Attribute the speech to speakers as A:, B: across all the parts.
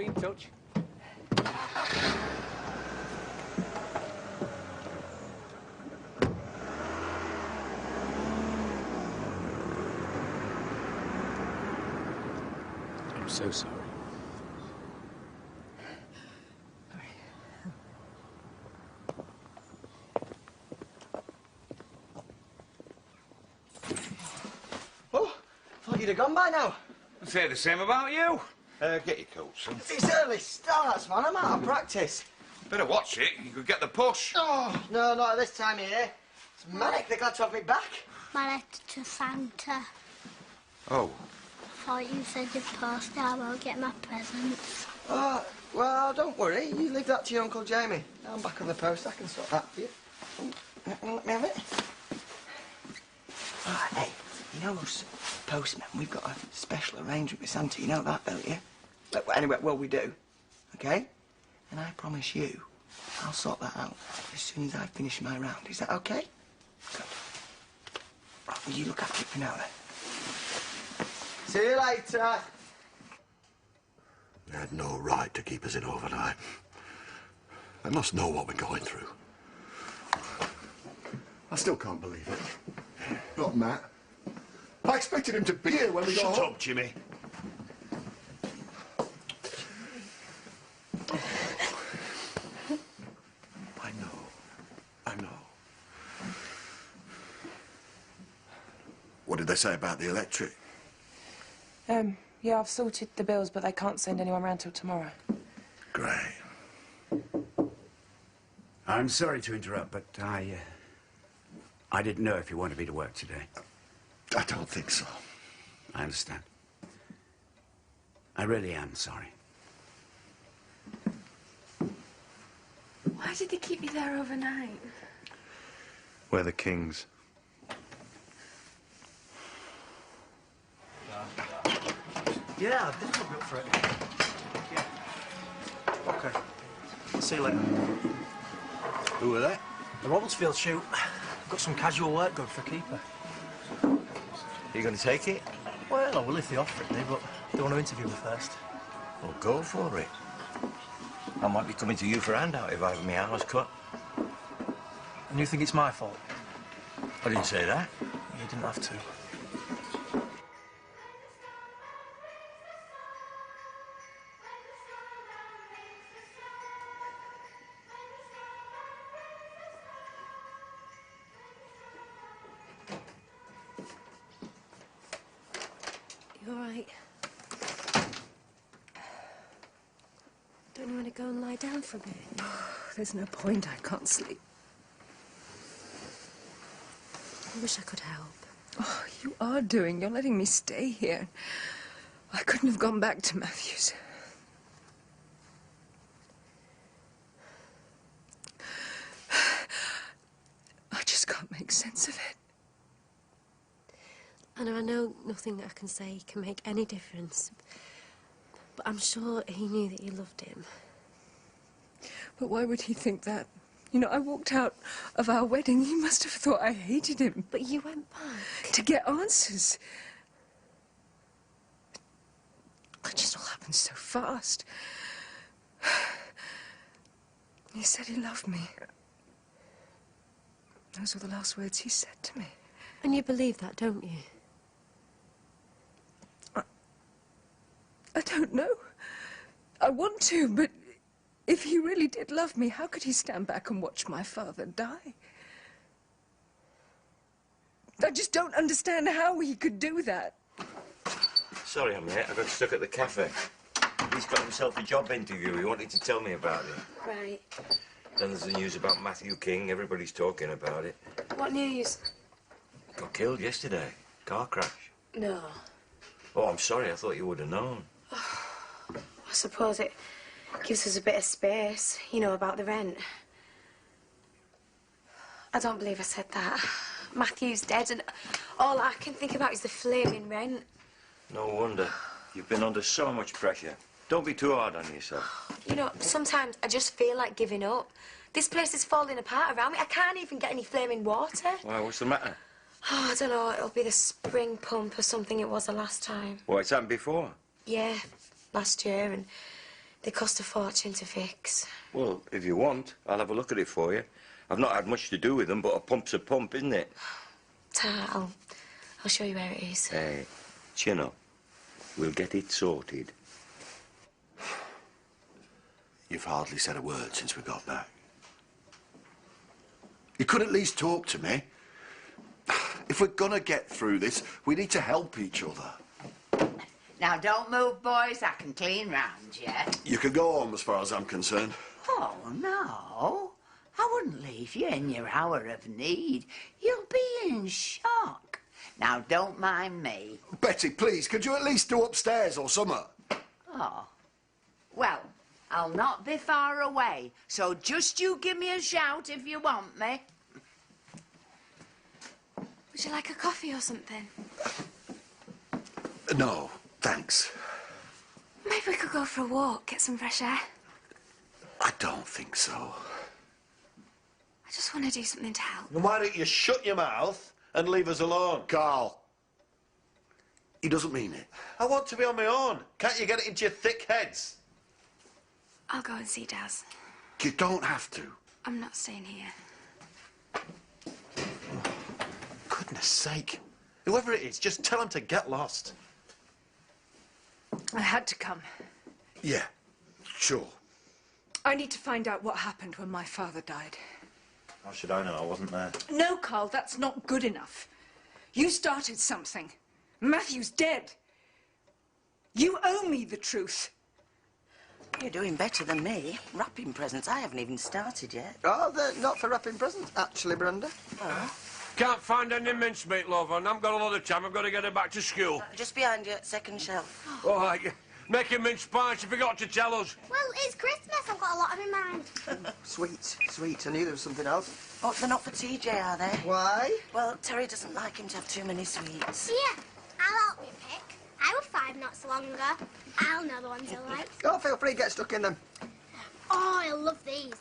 A: be in touch. I'm so sorry.
B: Oh, thought you'd have gone by now.
C: I'd say the same about you. Get your coat, son.
B: It's early starts, man. I'm out of practice.
C: Better watch it. You could get the push.
B: Oh, no, not at this time of year. It's manic. They're glad to have me back.
D: My letter to Santa.
C: Oh.
D: Thought you said you'd post it. I won't get my presents.
B: Well, don't worry. You leave that to your Uncle Jamie. I'm back on the post. I can sort that for you. Let me have it. Hey, you know us postmen, we've got a special arrangement with Santa. You know that, don't you? Anyway, well, we do. OK? And I promise you, I'll sort that out as soon as I finish my round. Is that OK? Good. Right, well, you look after it for now, then. See you later.
E: They had no right to keep us in overnight. They must know what we're going through. I still can't believe it. Not Matt. I expected him to be here when we got home.
F: Shut up, Jimmy.
E: I know. What did they say about the electric?
G: Yeah, I've sorted the bills, but they can't send anyone round till tomorrow.
E: Great.
F: I'm sorry to interrupt, but I didn't know if you wanted me to work today.
E: I don't think so.
F: I understand. I really am sorry.
H: Why did they keep you there overnight?
E: We're the kings.
I: Yeah, I'll definitely be up for it. Yeah. OK. See you later.
E: Who are they?
I: The Robbinsfield shoot. I've got some casual work good for a keeper.
J: Are you going to take it?
I: Well, I will if they offer it me, but they want to interview me first.
J: Well, go for it. I might be coming to you for a handout if I have my hours cut.
I: And you think it's my fault?
J: I didn't say that.
I: You didn't have to.
H: You all right? Don't you want to go and lie down for a bit?
G: There's no point. I can't sleep.
H: I wish I could help.
G: Oh, you are doing. You're letting me stay here. I couldn't have gone back to Matthew's. I just can't make sense of it.
H: Anna, I know nothing that I can say can make any difference. But I'm sure he knew that you loved him.
G: But why would he think that? You know, I walked out of our wedding. He must have thought I hated him.
H: But you went back.
G: To get answers. It just all happened so fast. He said he loved me. Those were the last words he said to me.
H: And you believe that, don't you?
G: I don't know. I want to, but if he really did love me, how could he stand back and watch my father die? I just don't understand how he could do that.
J: Sorry, I'm late. I got stuck at the cafe. He's got himself a job interview. He wanted to tell me about it.
H: Right.
J: Then there's the news about Matthew King. Everybody's talking about it.
H: What news?
J: Got killed yesterday. Car crash.
H: No.
J: Oh, I'm sorry. I thought you would have known.
H: I suppose it gives us a bit of space, you know, about the rent. I don't believe I said that. Matthew's dead, and all I can think about is the flaming rent.
J: No wonder. You've been under so much pressure. Don't be too hard on yourself.
H: You know, sometimes I just feel like giving up. This place is falling apart around me. I can't even get any flaming water.
J: Why, what's the matter?
H: Oh, I don't know. It'll be the spring pump or something it was the last time.
J: Well, it's happened before.
H: Yeah, last year, and They cost a fortune to fix.
J: Well, if you want, I'll have a look at it for you. I've not had much to do with them, but a pump's a pump, isn't it?
H: I'll show you where it is.
J: Hey, chin up. We'll get it sorted.
E: You've hardly said a word since we got back. You could at least talk to me. If we're gonna get through this, we need to help each other.
A: Now, don't move, boys. I can clean round you.
E: You can go home as far as I'm concerned.
A: Oh, no. I wouldn't leave you in your hour of need. You'll be in shock. Now, don't mind me.
E: Betty, please, could you at least do upstairs or something?
A: Oh. Well, I'll not be far away, so just you give me a shout if you want me.
H: Would you like a coffee or something?
E: No, thanks.
H: Maybe we could go for a walk, get some fresh air.
E: I don't think so.
H: I just want to do something to help.
K: Then why don't you shut your mouth and leave us alone?
E: Carl. He doesn't mean it.
K: I want to be on my own. Can't you get it into your thick heads?
H: I'll go and see Daz.
E: You don't have to.
H: I'm not staying here.
K: Goodness sake. Whoever it is, just tell him to get lost.
G: I had to come.
E: Yeah, sure.
G: I need to find out what happened when my father died.
K: How should I know? I wasn't there.
G: No, Carl, that's not good enough. You started something. Matthew's dead. You owe me the truth.
B: You're doing better than me. Wrapping presents. I haven't even started yet. Oh, they're not for wrapping presents, actually, Brenda. Oh.
L: Can't find any mincemeat, love, and I've got a lot of time. I've got to get her back to school.
B: Just behind you, second shelf.
L: All right, making mince pies. You forgot to tell us.
D: Well, it's Christmas. I've got a lot in mind.
B: Sweets, sweets. I knew there was something else.
M: Oh, they're not for TJ, are they?
B: Why?
M: Well, Terry doesn't like him to have too many sweets.
D: Yeah, I'll help you pick. I was 5 not so long ago. I'll know the ones he'll like.
B: Oh, feel free, get stuck in them.
D: Oh, I love these.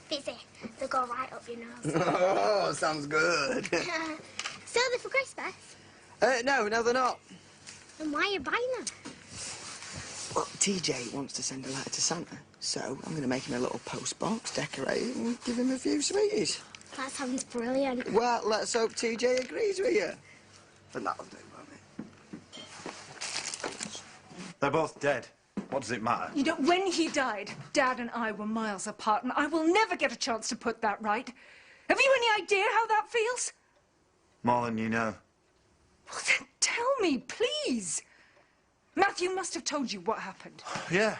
D: Fizzy. They'll go right up your nose.
B: Oh, sounds good.
D: So they're for Christmas?
B: No, they're not.
D: Then why are you buying them?
B: Well, TJ wants to send a letter to Santa, so I'm going to make him a little post box, decorate it, and give him a few sweeties.
D: That sounds brilliant.
B: Well, let's hope TJ agrees with you. But that'll do, won't it?
K: They're both dead. What does it matter?
G: You know, when he died, Dad and I were miles apart, and I will never get a chance to put that right. Have you any idea how that feels?
K: More than you know.
G: Well, then tell me, please. Matthew must have told you what happened.
K: Yeah.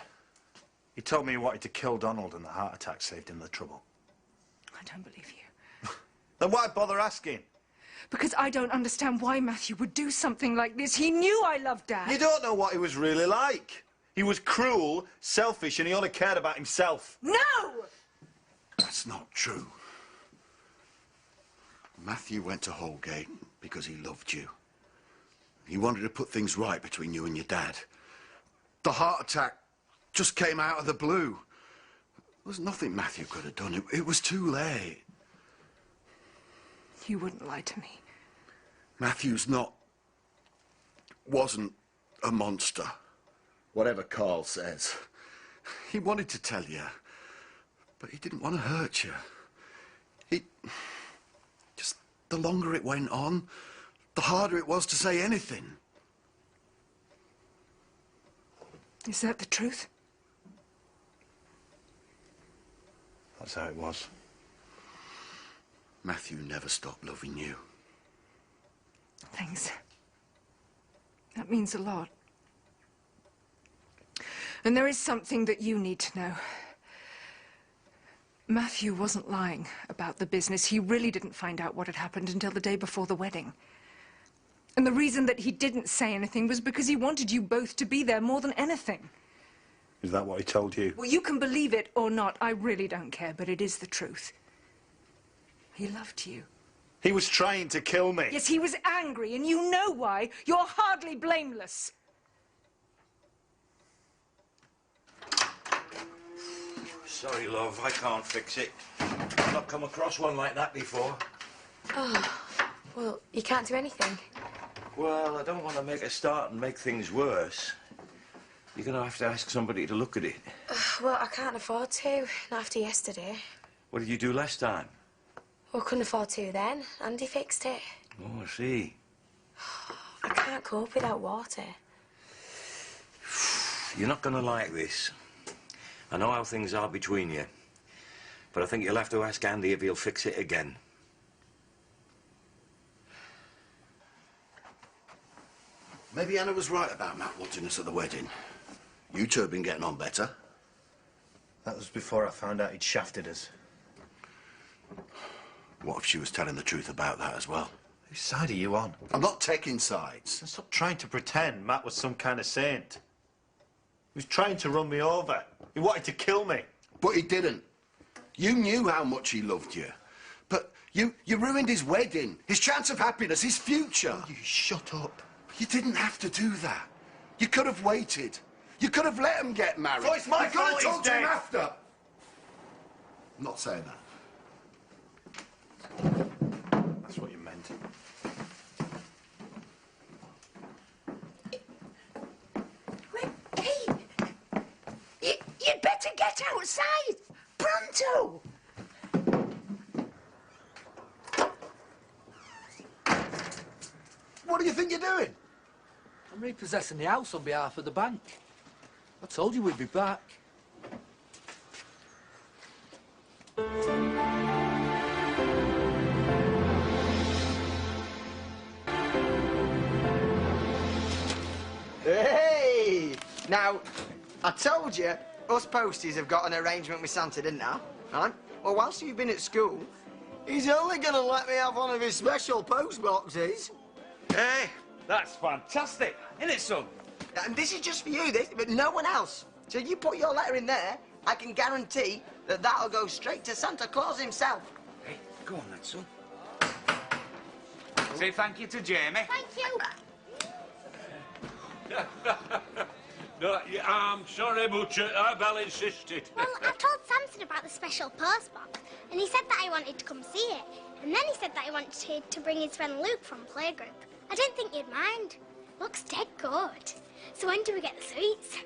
K: He told me he wanted to kill Donald and the heart attack saved him the trouble.
G: I don't believe you.
K: Then why bother asking?
G: Because I don't understand why Matthew would do something like this. He knew I loved Dad.
K: You don't know what he was really like. He was cruel, selfish, and he only cared about himself.
G: No!
E: That's not true. Matthew went to Holgate because he loved you. He wanted to put things right between you and your dad. The heart attack just came out of the blue. There was nothing Matthew could have done. It was too late.
G: You wouldn't lie to me.
E: Matthew's wasn't a monster. Whatever Carl says. He wanted to tell you, but he didn't want to hurt you. Just the longer it went on, the harder it was to say anything.
G: Is that the truth?
K: That's how it was.
E: Matthew never stopped loving you.
G: Thanks. That means a lot. And there is something that you need to know. Matthew wasn't lying about the business. He really didn't find out what had happened until the day before the wedding. And the reason that he didn't say anything was because he wanted you both to be there more than anything.
K: Is that what he told you?
G: Well, you can believe it or not. I really don't care, but it is the truth. He loved you.
K: He was trying to kill me.
G: Yes, he was angry, and you know why. You're hardly blameless.
J: Sorry, love, I can't fix it. I've not come across one like that before.
H: Oh, well, you can't do anything.
J: Well, I don't want to make a start and make things worse. You're going to have to ask somebody to look at it.
H: Well, I can't afford to. Not after yesterday.
J: What did you do last time?
H: Well, couldn't afford to then. Andy fixed it.
J: Oh, I see.
H: I can't cope without water.
J: You're not going to like this. I know how things are between you. But I think you'll have to ask Andy if he'll fix it again.
E: Maybe Anna was right about Matt wanting us at the wedding. You two have been getting on better.
I: That was before I found out he'd shafted us.
E: What if she was telling the truth about that as well?
I: Whose side are you on?
E: I'm not taking sides.
I: Stop trying to pretend Matt was some kind of saint. He was trying to run me over. He wanted to kill me.
E: But he didn't. You knew how much he loved you. But you ruined his wedding, his chance of happiness, his future.
I: You shut up.
E: You didn't have to do that. You could have waited. You could have let him get married.
I: So it's my
E: you could have
I: fault
E: talked
I: he's
E: to him
I: dead.
E: after. I'm not saying that.
I: That's what you meant.
A: Hey, you'd better get outside. Pronto.
E: What do you think you're doing?
N: I'm repossessing the house on behalf of the bank. I told you we'd be back.
B: Hey! Now, I told you, us posties have got an arrangement with Santa, didn't I? Right? Well, whilst you've been at school, he's only going to let me have one of his special post boxes.
C: Hey, that's fantastic, isn't it, son?
B: And this is just for you, this, but no one else. So you put your letter in there, I can guarantee that that'll go straight to Santa Claus himself.
F: Hey, go on then, son.
C: Say thank you to Jamie.
D: Thank you.
L: No, I'm sorry, Butcher. Belle insisted.
D: Well, I've told Samson about the special post box, and he said that he wanted to come see it. And then he said that he wanted to bring his friend Luke from playgroup. I don't think you'd mind. Looks dead good. So when do we get the sweets?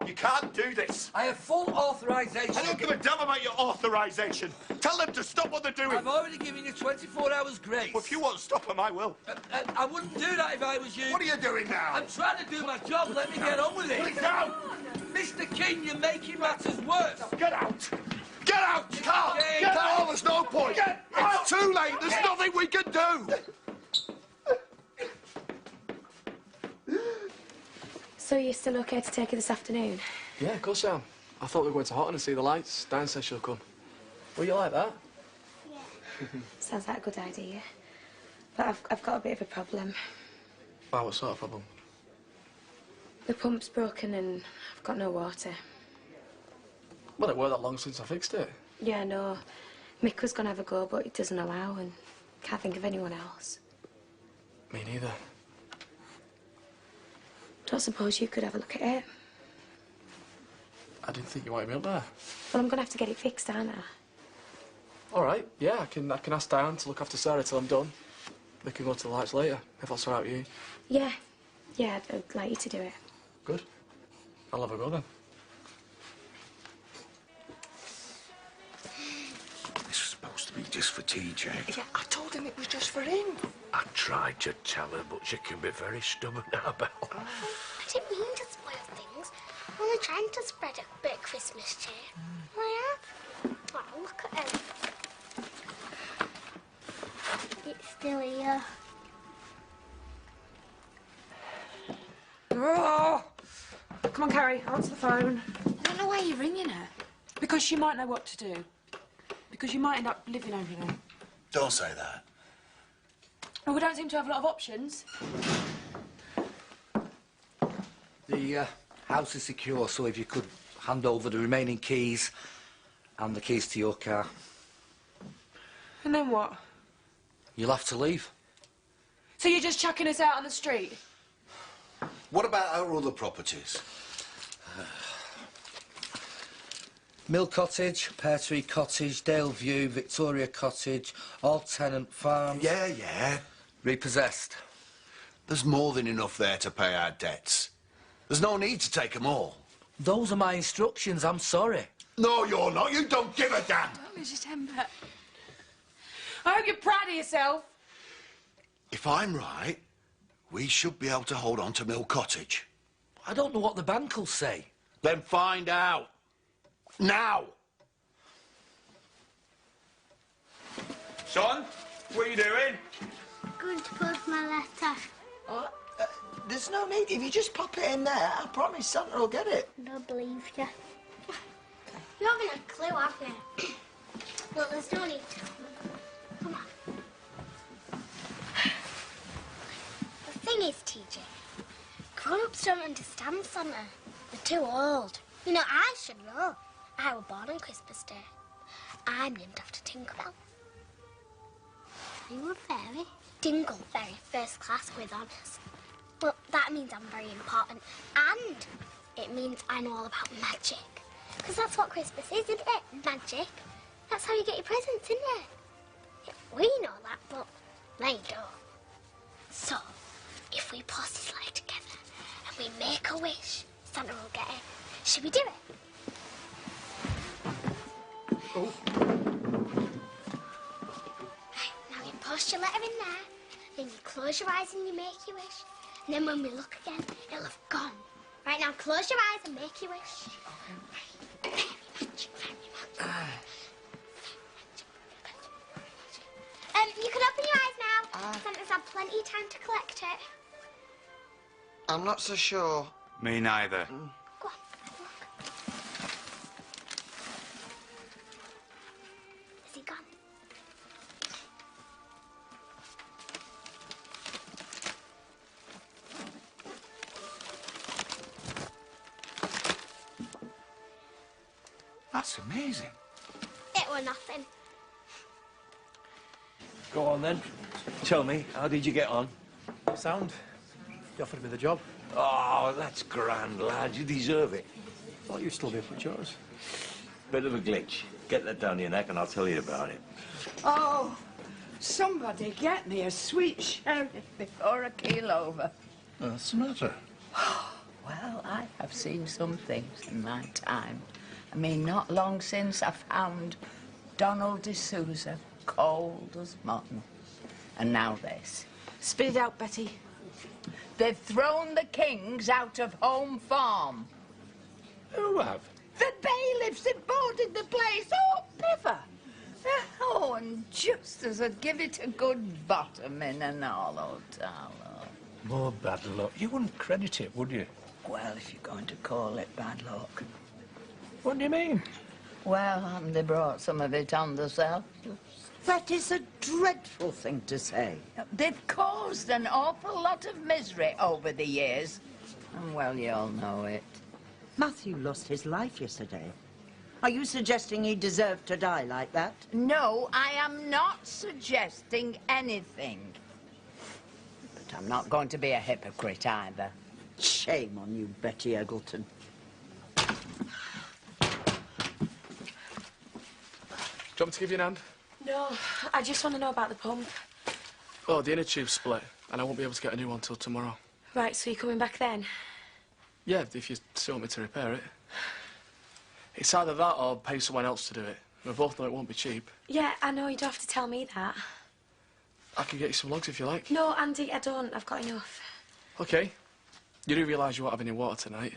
K: You can't do this.
N: I have full authorization.
K: I don't give a damn about your authorization. Tell them to stop what they're doing.
N: I've already given you 24 hours grace.
K: Well, if you want to stop them, I will.
N: I wouldn't do that if I was you.
E: What are you doing now?
N: I'm trying to do my job. Let me get on with it.
K: Get out!
N: Mr. King, you're making matters worse.
K: Get out! Get out!
E: You can't! Get out! There's no point!
K: Get out!
E: It's too late! There's nothing we can do!
H: So you're still okay to take her this afternoon?
O: Yeah, of course I am. I thought we were going to Houghton and see the lights. Diane says she'll come. Will you like that?
H: Yeah. Sounds like a good idea. But I've got a bit of a problem.
O: Wow, what sort of problem?
H: The pump's broken and I've got no water.
O: Well, it weren't that long since I fixed it.
H: Yeah, no. Mick was going to have a go, but he doesn't allow and can't think of anyone else.
O: Me neither.
H: Don't suppose you could have a look at it?
O: I didn't think you wanted me up there.
H: Well, I'm going to have to get it fixed, aren't I?
O: All right, yeah, I can ask Diane to look after Sarah till I'm done. We can go to the lights later, if that's all right with you.
H: Yeah. Yeah, I'd like you to do it.
O: Good. I'll have a go then.
F: This was supposed to be just for TJ.
B: Yeah, I told him it was just for him.
L: I tried to tell her, but she can be very stubborn now, Belle.
D: I didn't mean to spoil things. I'm only trying to spread a bit of Christmas cheer. I have. Oh, look at him. It's still here.
G: Oh! Come on, Carrie, answer the phone.
P: I don't know why you're ringing her.
G: Because she might know what to do. Because you might end up living over there.
E: Don't say that.
P: Well, we don't seem to have a lot of options.
N: The house is secure, so if you could hand over the remaining keys and the keys to your car.
G: And then what?
N: You'll have to leave.
P: So you're just chucking us out on the street?
E: What about our other properties?
N: Mill Cottage, Pear Tree Cottage, Dale View, Victoria Cottage, all tenant farms.
E: Yeah.
N: Repossessed.
E: There's more than enough there to pay our debts. There's no need to take them all.
N: Those are my instructions, I'm sorry.
E: No, you're not. You don't give a damn.
P: Oh, Mrs. Temper. I hope you're proud of yourself.
E: If I'm right, we should be able to hold on to Mill Cottage.
N: I don't know what the bank will say.
E: Then find out. Now!
C: Son, what are you doing?
D: Going to post my letter.
B: Oh, there's no need. If you just pop it in there, I promise Santa will get it.
D: I don't believe you. You haven't a clue, have you? Well, there's no need to. Come on. The thing is, TJ, grown-ups don't understand Santa. They're too old. You know, I should know. I was born on Christmas Day. I'm named after Tinkerbell. Are you a fairy? Dingle fairy, first class with honours. Well, that means I'm very important. And it means I know all about magic. Because that's what Christmas is, isn't it? Magic. That's how you get your presents, isn't it? Yeah, we know that, but they don't. So, if we post this letter together and we make a wish, Santa will get it. Should we do it?
N: Oh.
D: Right, now you post your letter in there, then you close your eyes and you make your wish. And then when we look again, it'll have gone. Right, now close your eyes and make your wish. Very magic, very magic. You can open your eyes now. Santa's had plenty of time to collect it.
B: I'm not so sure.
C: Me neither.
D: Go on, have a look. Is he gone?
F: That's amazing.
D: It were nothing.
K: Go on then. Tell me, how did you get on?
O: Sound. You offered me the job.
K: Oh, that's grand, lad. You deserve it.
O: Thought you'd still be up with yours.
K: Bit of a glitch. Get that down your neck and I'll tell you about it.
A: Oh, somebody get me a sweet sherry before I keel over.
N: What's the matter?
A: Well, I have seen some things in my time. I mean, not long since I found Donald D'Souza cold as mutton. And now this.
P: Spit it out, Betty.
A: They've thrown the Kings out of Home Farm.
O: Who have?
A: The bailiffs have boarded the place. Oh, Piffer. Oh, and just as I'd give it a good bottom in an hollow tallow.
N: More bad luck. You wouldn't credit it, would you?
A: Well, if you're going to call it bad luck.
N: What do you mean?
A: Well, they brought some of it on themselves. That is a dreadful thing to say. They've caused an awful lot of misery over the years. And, well, you all know it.
Q: Matthew lost his life yesterday. Are you suggesting he deserved to die like that?
A: No, I am not suggesting anything. But I'm not going to be a hypocrite either.
Q: Shame on you, Betty Eggleton.
O: Do you want me to give you an hand?
P: No, I just want to know about the pump.
O: Oh, the inner tube's split, and I won't be able to get a new one till tomorrow.
P: Right, so you're coming back then?
O: Yeah, if you still want me to repair it. It's either that or pay someone else to do it. We both know it won't be cheap.
P: Yeah, I know, you don't have to tell me that.
O: I can get you some logs if you like.
P: No, Andy, I don't. I've got enough.
O: OK. You do realise you won't have any water tonight?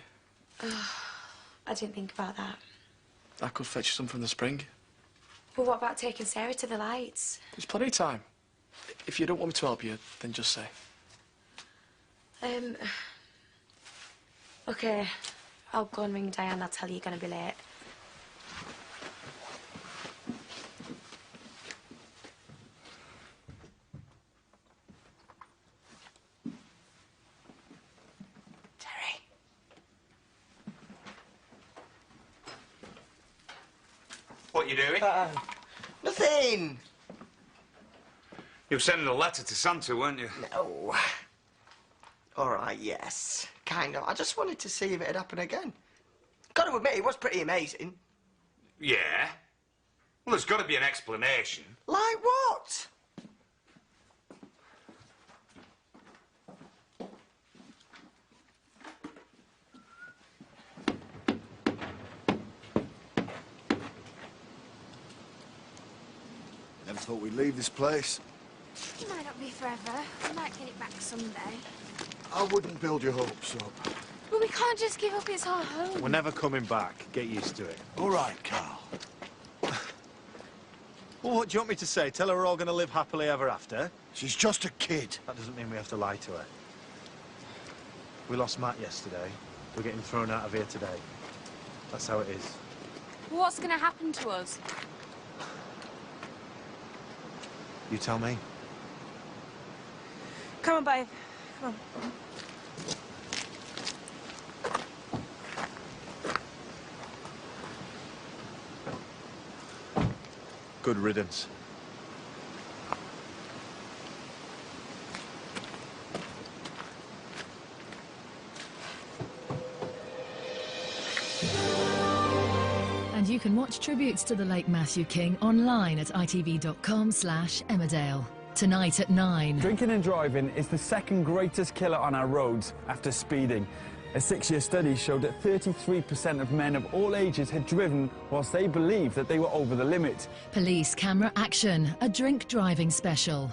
P: I didn't think about that.
O: I could fetch you some from the spring.
P: Well, what about taking Sarah to the lights?
O: There's plenty of time. If you don't want me to help you, then just say.
P: OK. I'll go and ring Diane. I'll tell you you're going to be late.
A: Terry.
C: What you doing?
B: Nothing.
C: You were sending a letter to Santa, weren't you?
B: No. All right, yes. Kind of. I just wanted to see if it'd happen again. Got to admit, it was pretty amazing.
C: Yeah. Well, there's got to be an explanation.
B: Like what?
E: Never thought we'd leave this place.
D: It might not be forever. We might get it back someday.
E: I wouldn't build your hopes up.
D: But we can't just give up. It's our home.
I: We're never coming back. Get used to it.
E: All right, Carl.
I: Well, what do you want me to say? Tell her we're all going to live happily ever after?
E: She's just a kid.
I: That doesn't mean we have to lie to her. We lost Matt yesterday. We're getting thrown out of here today. That's how it is.
P: What's going to happen to us?
I: You tell me.
P: Come on, babe. Come on.
I: Good riddance.
R: And you can watch tributes to the late Matthew King online at itv.com/Emmerdale. Tonight at 9.
S: Drinking and driving is the second greatest killer on our roads after speeding. A 6-year study showed that 33% of men of all ages had driven whilst they believed that they were over the limit.
R: Police Camera Action, a drink driving special.